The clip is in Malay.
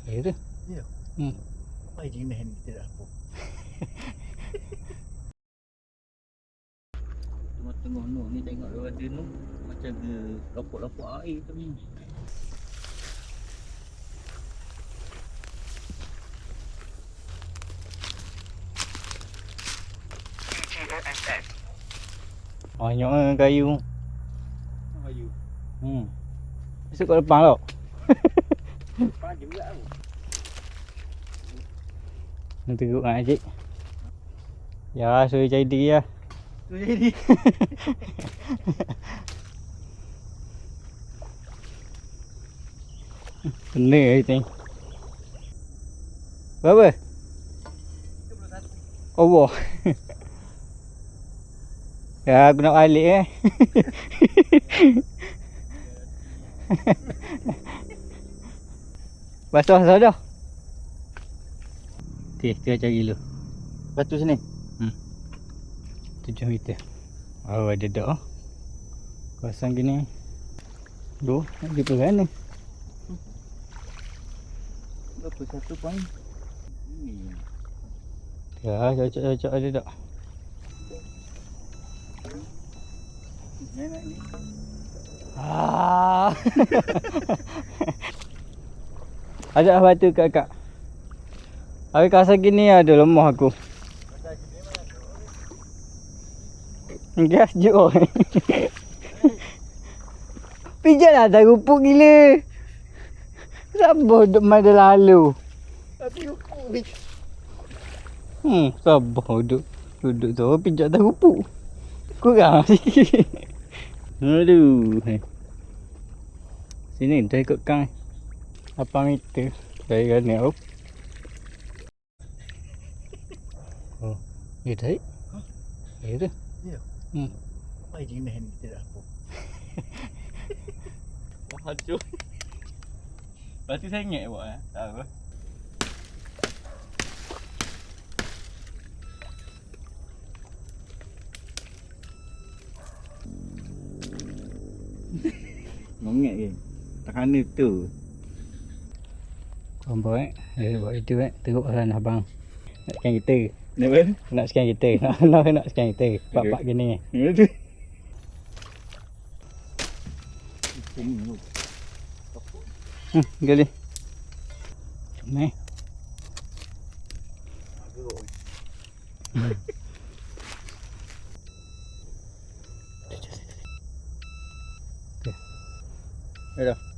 Ya tu. Ya. Ai jenis ni kita dah apa. Tengah-tengah ni tengok dia ada tu macam dia lopok-lopok air tu ni. Banyak kayu. Kayu. Masuk kat depan tau. Panjang juga tu. Nak teruk nak cik. Ya, suruh jadi ya. Tu jadi. Benar ke ting? Berapa? 31. Oh, wah. Ya, aku nak balik Basah dah. Okey, kita cari dulu. Batu sini. 7 meter. Oh, ada dah. Kawasan gini. Duh, nak pergi pelan ni. Berapa satu poin? Ni. Ya, cocok-cocok ada tak? Nenek ni. Ada batu kakak. Hari kawasan gini ada lemah aku. Gas je. Pijak lah tak rupuk gila. Sabar duduk mana lalu. Tapi rupuk ni. Sabar duduk tu pijak tak rupuk. Kurang sikit. Aduh. Sini dah ikut kang 8 meter. Dari mana tu? Oh, ya tarik. Ya tu. Ya. Ai jenis ni kita dah apa. Hancur. Pasti sengit buat tak apa. Mongek ke? Takkan tu. Kau buat buat itu teruk lah abang. Nak scan kita. Kenapa? Nak scan kita. Nak scan kita. Pak-pak gini. Ya tu. Ini tu. Gali. Ni. Ya dah.